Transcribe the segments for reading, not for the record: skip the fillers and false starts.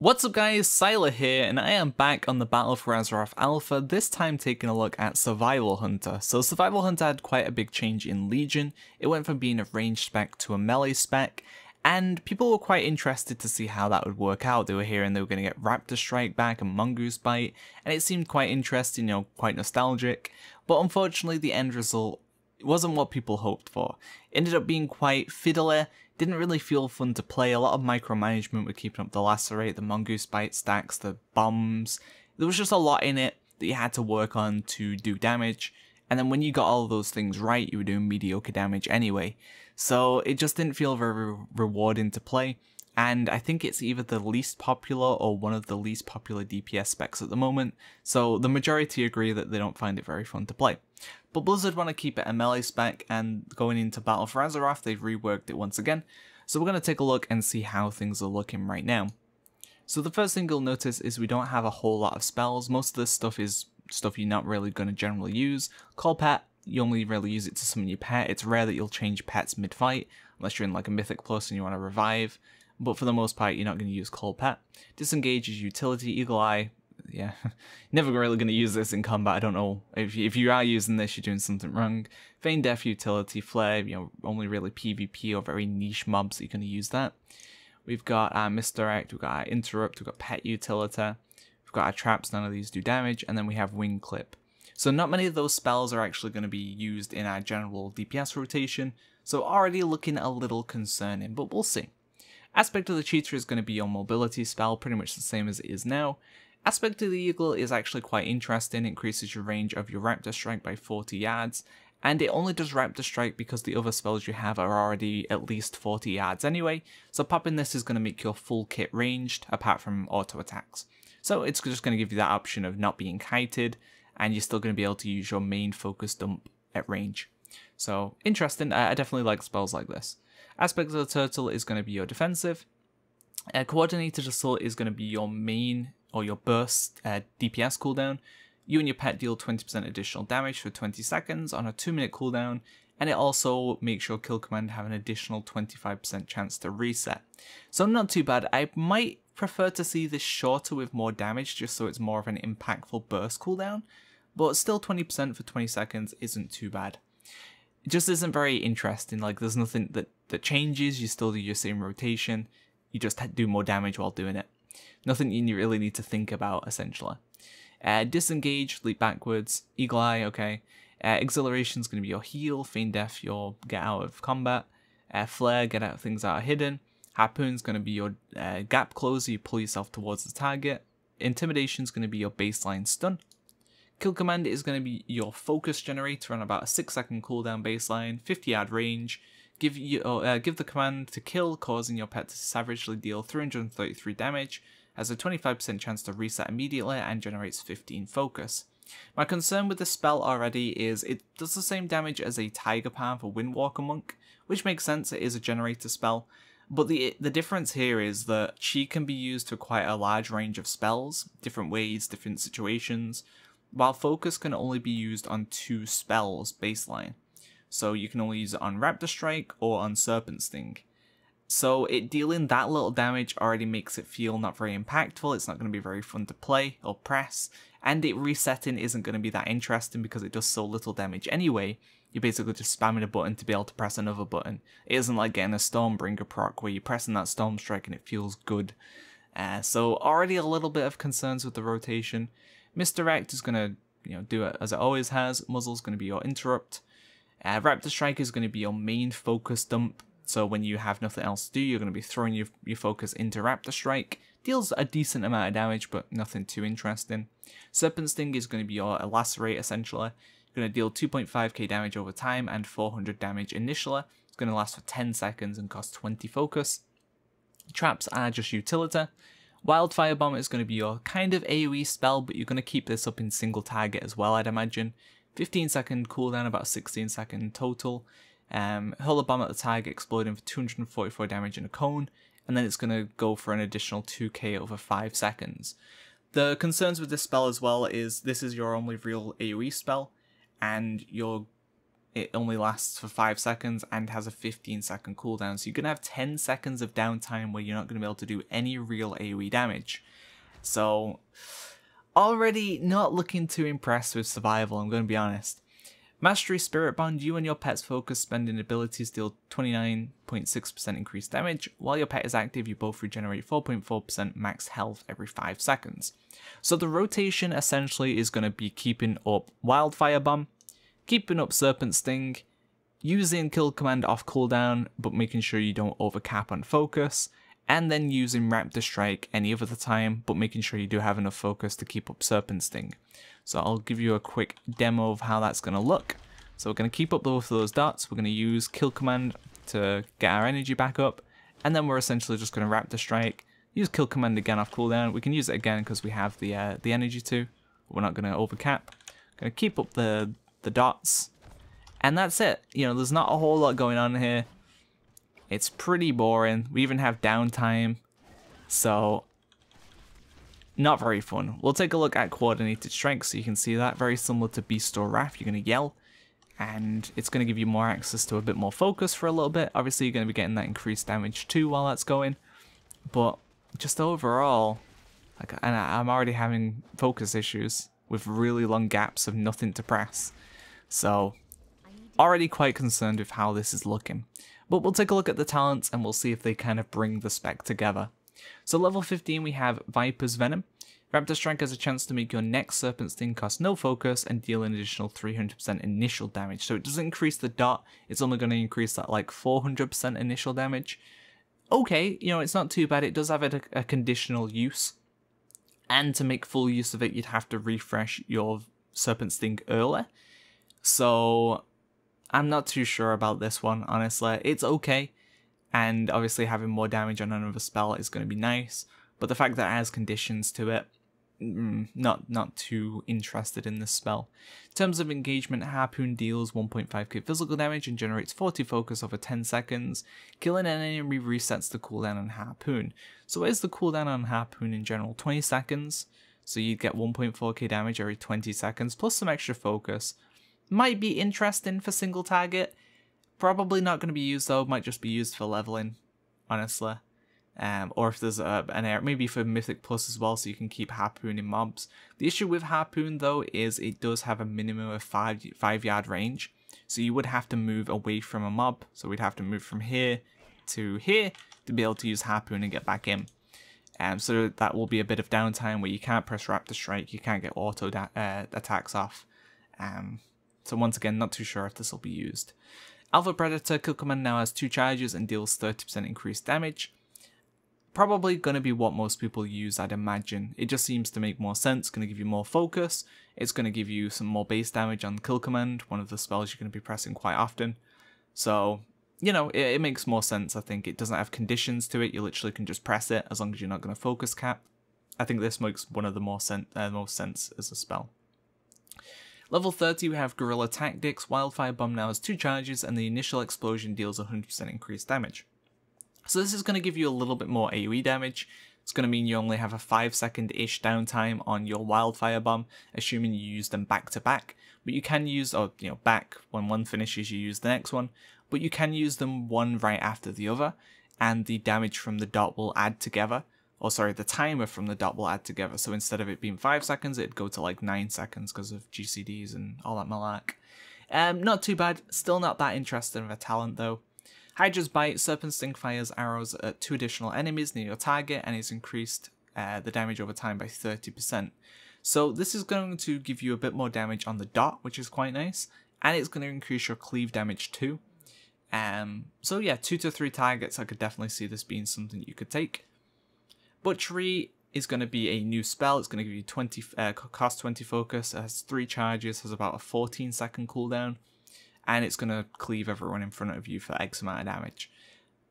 What's up guys, Syiler here, and I am back on the Battle for Azeroth Alpha, this time taking a look at Survival Hunter. So Survival Hunter had quite a big change in Legion. It went from being a ranged spec to a melee spec, and people were quite interested to see how that would work out. They were hearing they were going to get Raptor Strike back and Mongoose Bite, and it seemed quite interesting, quite nostalgic, but unfortunately the end result wasn't what people hoped for. It ended up being quite fiddly. Didn't really feel fun to play. A lot of micromanagement with keeping up the lacerate, the mongoose bite stacks, the bombs. There was just a lot in it that you had to work on to do damage, and then when you got all of those things right, you were doing mediocre damage anyway. So it just didn't feel very rewarding to play, and I think it's either the least popular or one of the least popular DPS specs at the moment, so the majority agree that they don't find it very fun to play. But Blizzard want to keep it a melee spec, and going into Battle for Azeroth, they've reworked it once again. So we're going to take a look and see how things are looking right now. So the first thing you'll notice is we don't have a whole lot of spells. Most of this stuff is stuff you're not really going to generally use. Call Pet, you only really use it to summon your pet. It's rare that you'll change pets mid-fight, unless you're in like a Mythic Plus and you want to revive. But for the most part, you're not going to use Call Pet. Disengage is utility. Eagle Eye, yeah, never really going to use this in combat. I don't know, if you are using this, you're doing something wrong. Feign Death utility, Flare, only really PvP or very niche mobs that you're going to use that. We've got our Misdirect, we've got our Interrupt, we've got Pet utility, we've got our Traps, none of these do damage, and then we have Wing Clip. So not many of those spells are actually going to be used in our general DPS rotation, so already looking a little concerning, but we'll see. Aspect of the Cheater is going to be your mobility spell, pretty much the same as it is now. Aspect of the Eagle is actually quite interesting. It increases your range of your Raptor Strike by 40 yards, and it only does Raptor Strike because the other spells you have are already at least 40 yards anyway, so popping this is going to make your full kit ranged, apart from auto attacks. So it's just going to give you that option of not being kited, and you're still going to be able to use your main focus dump at range. So interesting, I definitely like spells like this. Aspect of the Turtle is going to be your defensive. Coordinated Assault is going to be your main or your burst DPS cooldown. You and your pet deal 20% additional damage for 20 seconds on a 2-minute cooldown, and it also makes your kill command have an additional 25% chance to reset. So not too bad. I might prefer to see this shorter with more damage just so it's more of an impactful burst cooldown, but still 20% for 20 seconds isn't too bad. It just isn't very interesting. Like, there's nothing that changes. You still do your same rotation, you just do more damage while doing it. Nothing you really need to think about, essentially. Disengage, leap backwards. Eagle Eye, okay. Exhilaration is going to be your heal. Feign Death, your get out of combat. Flare, get out things that are hidden. Harpoon is going to be your gap closer, you pull yourself towards the target. Intimidation is going to be your baseline stun. Kill command is going to be your focus generator on about a 6-second cooldown baseline, 50-yard range. Give the command to kill, causing your pet to savagely deal 333 damage, has a 25% chance to reset immediately, and generates 15 focus. My concern with this spell already is it does the same damage as a Tiger Palm for Windwalker Monk, which makes sense, it is a generator spell, but the difference here is that she can be used for quite a large range of spells, different ways, different situations, while focus can only be used on 2 spells baseline. So you can only use it on Raptor Strike or on Serpent Sting. So it dealing that little damage already makes it feel not very impactful, it's not going to be very fun to play or press, and it resetting isn't going to be that interesting because it does so little damage anyway. You're basically just spamming a button to be able to press another button. It isn't like getting a Stormbringer proc where you're pressing that Storm Strike and it feels good. So already a little bit of concerns with the rotation. Misdirect is going to do it as it always has. Muzzle's going to be your interrupt. Raptor Strike is going to be your main focus dump, so when you have nothing else to do, you're going to be throwing your focus into Raptor Strike. Deals a decent amount of damage, but nothing too interesting. Serpent Sting is going to be your lacerate, essentially. You're going to deal 2.5k damage over time and 400 damage initially. It's going to last for 10 seconds and cost 20 focus. Traps are just utility. Wildfire Bomb is going to be your kind of AoE spell, but you're going to keep this up in single target as well, I'd imagine. 15-second cooldown, about 16-second total. Hurl a bomb at the target, exploding for 244 damage in a cone, and then it's going to go for an additional 2k over 5 seconds. The concerns with this spell as well is this is your only real AoE spell, and you're it only lasts for 5 seconds and has a 15-second cooldown. So you're going to have 10 seconds of downtime where you're not going to be able to do any real AoE damage. So already not looking too impressed with survival, I'm going to be honest. Mastery Spirit Bond, you and your pet's focus spending abilities deal 29.6% increased damage. While your pet is active, you both regenerate 4.4% max health every 5 seconds. So the rotation essentially is going to be keeping up Wildfire Bomb, keeping up Serpent Sting, using Kill Command off cooldown but making sure you don't overcap on focus, and then using Raptor Strike any other time but making sure you do have enough focus to keep up Serpent Sting. So I'll give you a quick demo of how that's going to look. So we're going to keep up both of those dots, we're going to use Kill Command to get our energy back up, and then we're essentially just going to Raptor Strike, use Kill Command again off cooldown. We can use it again because we have the energy to, but we're not going to overcap. Going to keep up the dots, and that's it. You know, there's not a whole lot going on here. It's pretty boring. We even have downtime, so not very fun. We'll take a look at coordinated strike so you can see that. Very similar to Beast or Wrath, you're going to yell, and it's going to give you more access to a bit more focus for a little bit. Obviously, you're going to be getting that increased damage too while that's going, but just overall, like, and I'm already having focus issues with really long gaps of nothing to press. So, already quite concerned with how this is looking. But we'll take a look at the talents and we'll see if they kind of bring the spec together. So level 15 we have Viper's Venom. Raptor Strike has a chance to make your next Serpent Sting cost no focus and deal an additional 300% initial damage. So it doesn't increase the dot, it's only going to increase that like 400% initial damage. Okay, you know, it's not too bad. It does have a conditional use. And to make full use of it, you'd have to refresh your Serpent Sting earlier. So I'm not too sure about this one, honestly. It's okay, and obviously having more damage on another spell is going to be nice, but the fact that it has conditions to it, not too interested in this spell. In terms of engagement, Harpoon deals 1.5k physical damage and generates 40 focus over 10 seconds. Killing an enemy resets the cooldown on Harpoon. So what is the cooldown on Harpoon in general? 20 seconds, so you'd get 1.4k damage every 20 seconds, plus some extra focus. Might be interesting for single target. Probably not going to be used though. Might just be used for leveling, honestly. Or if there's an area, maybe for Mythic Plus as well, so you can keep harpooning mobs. The issue with Harpoon though is it does have a minimum of 5 yard range, so you would have to move away from a mob. So we'd have to move from here to here to be able to use Harpoon and get back in. So that will be a bit of downtime where you can't press Raptor Strike, you can't get auto attacks off. So once again, not too sure if this will be used. Alpha Predator Kill Command now has 2 charges and deals 30% increased damage. Probably going to be what most people use, I'd imagine. It just seems to make more sense. Going to give you more focus. It's going to give you some more base damage on Kill Command, one of the spells you're going to be pressing quite often. So, you know, it makes more sense, I think. It doesn't have conditions to it. You literally can just press it as long as you're not going to focus cap. I think this makes one of the most sense as a spell. Level 30 we have Guerrilla Tactics. Wildfire Bomb now has 2 charges and the initial explosion deals 100% increased damage. So this is going to give you a little bit more AoE damage. It's going to mean you only have a 5-second-ish downtime on your Wildfire Bomb, assuming you use them back to back. But you can use, or you know, back when one finishes you use the next one, but you can use them one right after the other, and the damage from the dot will add together. Or sorry, the timer from the dot will add together. So instead of it being 5 seconds, it'd go to like 9 seconds because of GCDs and all that malark. Not too bad. Still not that interesting of a talent though. Hydra's Bite. Serpent Sting fires arrows at 2 additional enemies near your target and is increased the damage over time by 30%. So this is going to give you a bit more damage on the dot, which is quite nice. And it's going to increase your cleave damage too. So yeah, 2 to 3 targets, I could definitely see this being something you could take. Butchery is going to be a new spell. It's going to give you cost 20 focus. It has 3 charges, has about a 14-second cooldown, and it's going to cleave everyone in front of you for X amount of damage.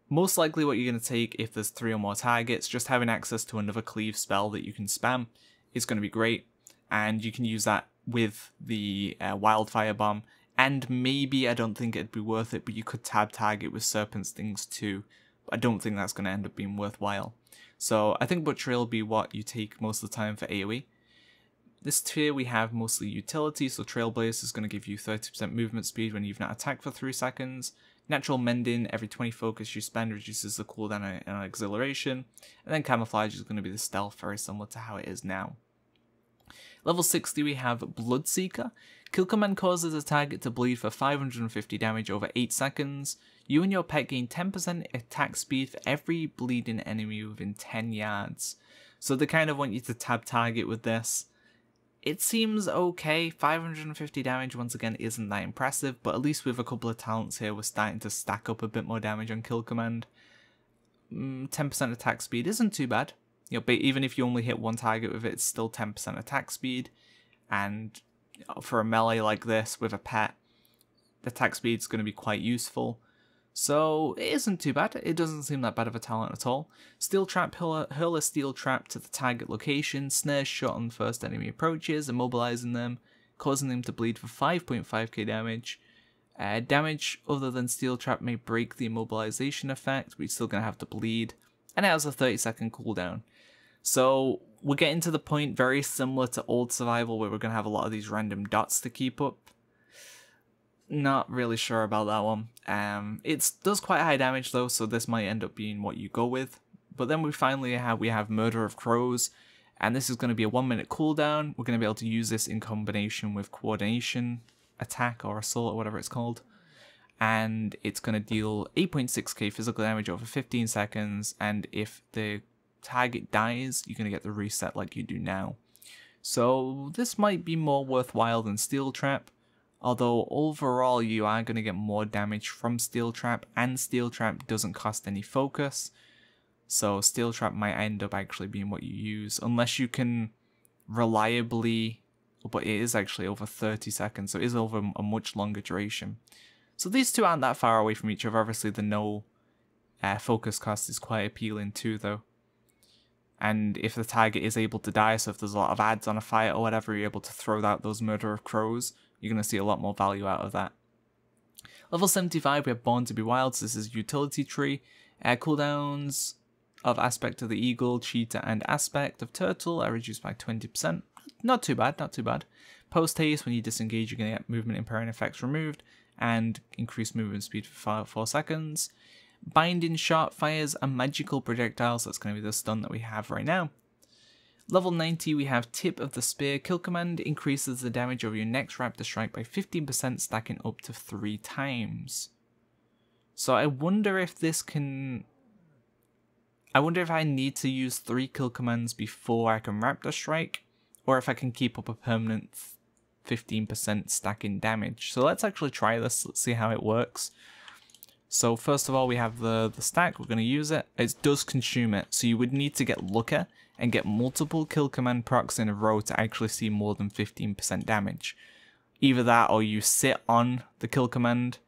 Most likely what you're going to take if there's 3 or more targets, just having access to another cleave spell that you can spam is going to be great, and you can use that with the Wildfire Bomb, and maybe, I don't think it'd be worth it, but you could tab target with Serpent Stings too. But I don't think that's going to end up being worthwhile. So I think Butchery will be what you take most of the time for AoE. This tier we have mostly utility, so Trailblaze is going to give you 30% movement speed when you've not attacked for 3 seconds. Natural Mending, every 20 focus you spend reduces the cooldown and Exhilaration. And then Camouflage is going to be the stealth, very similar to how it is now. Level 60 we have Bloodseeker. Kill command causes a target to bleed for 550 damage over 8 seconds. You and your pet gain 10% attack speed for every bleeding enemy within 10 yards. So they kind of want you to tab target with this. It seems okay. 550 damage once again isn't that impressive, but at least with a couple of talents here we're starting to stack up a bit more damage on kill command. 10% attack speed isn't too bad. You know, but even if you only hit one target with it, it's still 10% attack speed. And for a melee like this with a pet, the attack speed is going to be quite useful. So it isn't too bad. It doesn't seem that bad of a talent at all. Steel Trap, hurl a steel trap to the target location, snares shot on the first enemy approaches, immobilizing them, causing them to bleed for 5.5k damage. Damage other than steel trap may break the immobilization effect, but you're still going to have to bleed. And it has a 30-second cooldown. So we're getting to the point very similar to old survival where we're going to have a lot of these random dots to keep up. Not really sure about that one. It does quite high damage though, so this might end up being what you go with. But then we finally have Murder of Crows, and this is going to be a 1-minute cooldown. We're going to be able to use this in combination with Coordination Attack or Assault or whatever it's called. And it's going to deal 8.6k physical damage over 15 seconds, and if the target dies, you're going to get the reset like you do now. So this might be more worthwhile than Steel Trap, although overall you are going to get more damage from Steel Trap, and Steel Trap doesn't cost any focus. So Steel Trap might end up actually being what you use, unless you can reliably, but it is actually over 30 seconds, so it is over a much longer duration. So these two aren't that far away from each other. Obviously the no focus cost is quite appealing too though. And if the target is able to die, so if there's a lot of ads on a fight or whatever, you're able to throw out those Murder of Crows, you're going to see a lot more value out of that. Level 75 we have Born to be Wild, so this is utility tree. Cooldowns of Aspect of the Eagle, Cheetah and Aspect of Turtle are reduced by 20%. Not too bad, not too bad. Post haste, when you disengage you're going to get movement impairing effects removed, and increased movement speed for 4 seconds. Binding Shot fires a magical projectile, so that's going to be the stun that we have right now. Level 90 we have Tip of the Spear. Kill command increases the damage of your next Raptor Strike by 15%, stacking up to 3 times. So I wonder if this can... I wonder if I need to use 3 kill commands before I can Raptor Strike, or if I can keep up a permanent 15% stacking damage. So let's actually try this, let's see how it works. So first of all we have the stack, we're going to use it. It does consume it, so you would need to get Looker and get multiple kill command procs in a row to actually see more than 15% damage. Either that or you sit on the kill command,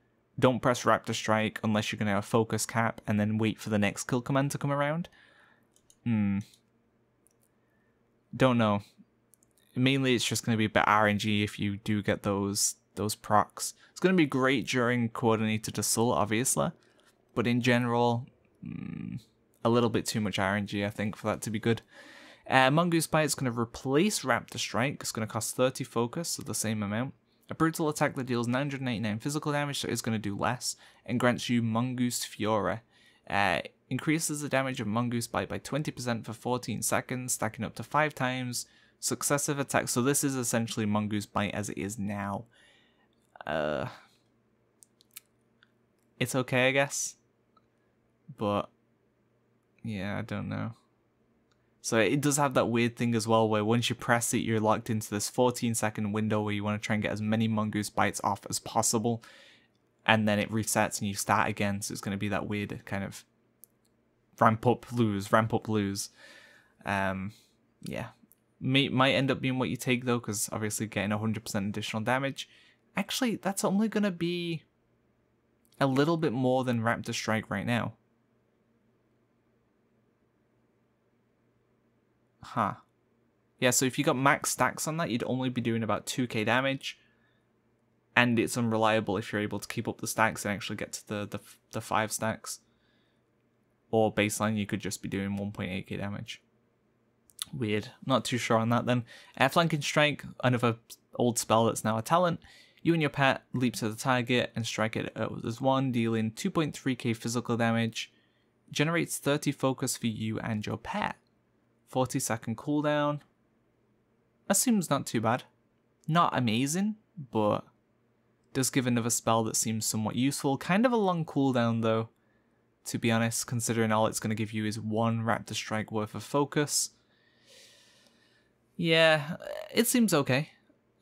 don't press Raptor Strike unless you're going to have a focus cap, and then wait for the next kill command to come around. Don't know. Mainly it's just going to be a bit RNG if you do get those procs. It's going to be great during Coordinated Assault, obviously, but in general, a little bit too much RNG, I think, for that to be good. Mongoose Bite is going to replace Raptor Strike. It's going to cost 30 focus, so the same amount. A brutal attack that deals 989 physical damage, so it's going to do less, and grants you Mongoose Fury. Increases the damage of Mongoose Bite by 20% for 14 seconds, stacking up to 5 times. Successive attacks, so this is essentially Mongoose Bite as it is now. It's okay, I guess, but yeah, I don't know. So it does have that weird thing as well where once you press it you're locked into this 14-second window where you want to try and get as many Mongoose Bites off as possible, and then it resets and you start again, so it's going to be that weird kind of ramp up, lose. Yeah, might end up being what you take though, because obviously getting 100% additional damage. Actually, that's only going to be a little bit more than Raptor Strike right now. Huh. Yeah, so if you got max stacks on that, you'd only be doing about 2k damage. And it's unreliable if you're able to keep up the stacks and actually get to the 5 stacks. Or baseline, you could just be doing 1.8k damage. Weird. Not too sure on that then. Flanking Strike, another old spell that's now a talent. You and your pet leap to the target and strike it as one, dealing 2.3k physical damage. Generates 30 focus for you and your pet. 40-second cooldown. That seems not too bad. Not amazing, but does give another spell that seems somewhat useful. Kind of a long cooldown though, to be honest, considering all it's going to give you is one Raptor Strike worth of focus. Yeah, it seems okay.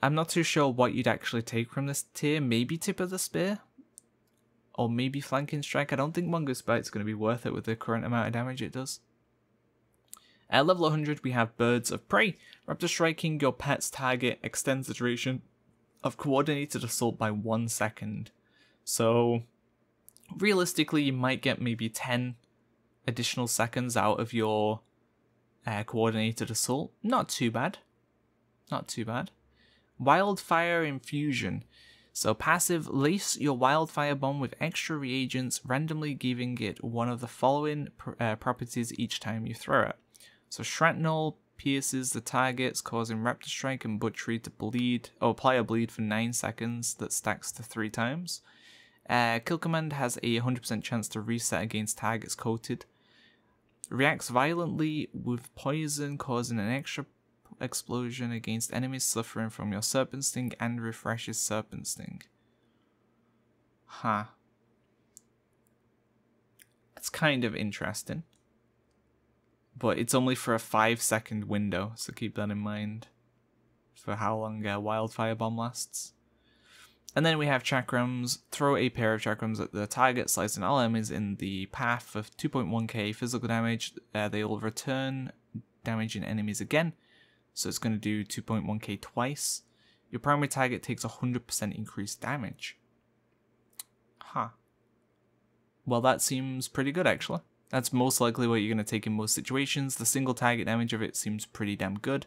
I'm not too sure what you'd actually take from this tier. Maybe Tip of the Spear? Or maybe Flanking Strike. I don't think Mongoose Bite's going to be worth it with the current amount of damage it does. At level 100 we have Birds of Prey. Raptor Striking your pet's target extends the duration of Coordinated Assault by 1 second. So realistically you might get maybe 10 additional seconds out of your Coordinated Assault. Not too bad. Not too bad. Wildfire Infusion. So passive, lace your Wildfire Bomb with extra reagents, randomly giving it one of the following properties each time you throw it. So Shrapnel pierces the targets, causing Raptor Strike and Butchery to bleed, or apply a bleed for 9 seconds that stacks to 3 times. Kill Command has a 100% chance to reset against targets coated. Reacts violently with poison, causing an extra explosion against enemies suffering from your Serpent Sting, and refreshes Serpent Sting. Huh. That's kind of interesting. But it's only for a 5-second window, so keep that in mind for how long Wildfire Bomb lasts. And then we have Chakrams. Throw a pair of Chakrams at the target, slicing all enemies in the path of 2.1k physical damage. They will return damaging enemies again, so it's going to do 2.1k twice. Your primary target takes 100% increased damage. Huh. Well, that seems pretty good actually. That's most likely what you're going to take in most situations. The single target damage of it seems pretty damn good.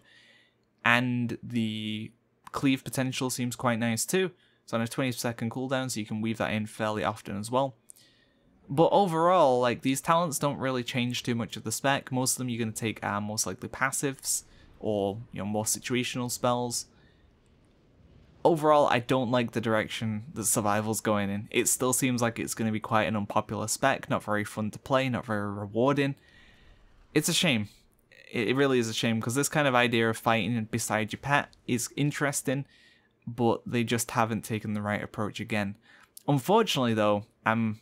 And the cleave potential seems quite nice too. It's on a 20-second cooldown, so you can weave that in fairly often as well. But overall, like, these talents don't really change too much of the spec. Most of them you're going to take are most likely passives, or, you know, more situational spells. Overall, I don't like the direction that Survival's going in. It still seems like it's going to be quite an unpopular spec, not very fun to play, not very rewarding. It's a shame. It really is a shame, because this kind of idea of fighting beside your pet is interesting, but they just haven't taken the right approach again. Unfortunately though, I'm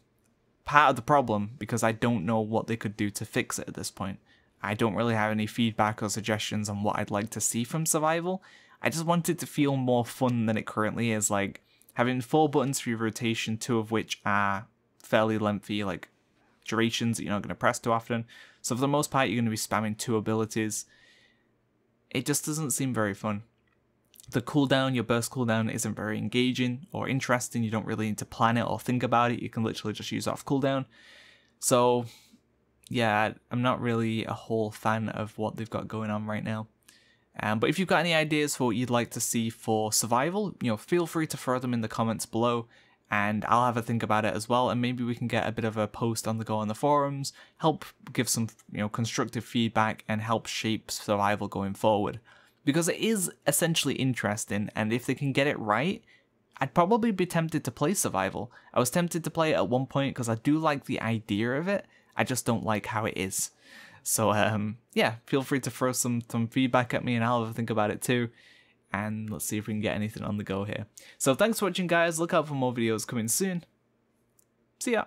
part of the problem, because I don't know what they could do to fix it at this point. I don't really have any feedback or suggestions on what I'd like to see from Survival. I just want it to feel more fun than it currently is, like having 4 buttons for your rotation, 2 of which are fairly lengthy, like durations that you're not going to press too often. So for the most part, you're going to be spamming 2 abilities. It just doesn't seem very fun. The cooldown, your burst cooldown, isn't very engaging or interesting. You don't really need to plan it or think about it. You can literally just use off cooldown. So yeah, I'm not really a whole fan of what they've got going on right now. But if you've got any ideas for what you'd like to see for Survival, you know, feel free to throw them in the comments below, and I'll have a think about it as well, and maybe we can get a bit of a post on the go on the forums, help give some, you know, constructive feedback, and help shape Survival going forward. Because it is essentially interesting, and if they can get it right, I'd probably be tempted to play Survival. I was tempted to play it at one point because I do like the idea of it, I just don't like how it is. So yeah, feel free to throw some feedback at me, and I'll have a think about it too. And let's see if we can get anything on the go here. So thanks for watching guys, look out for more videos coming soon. See ya!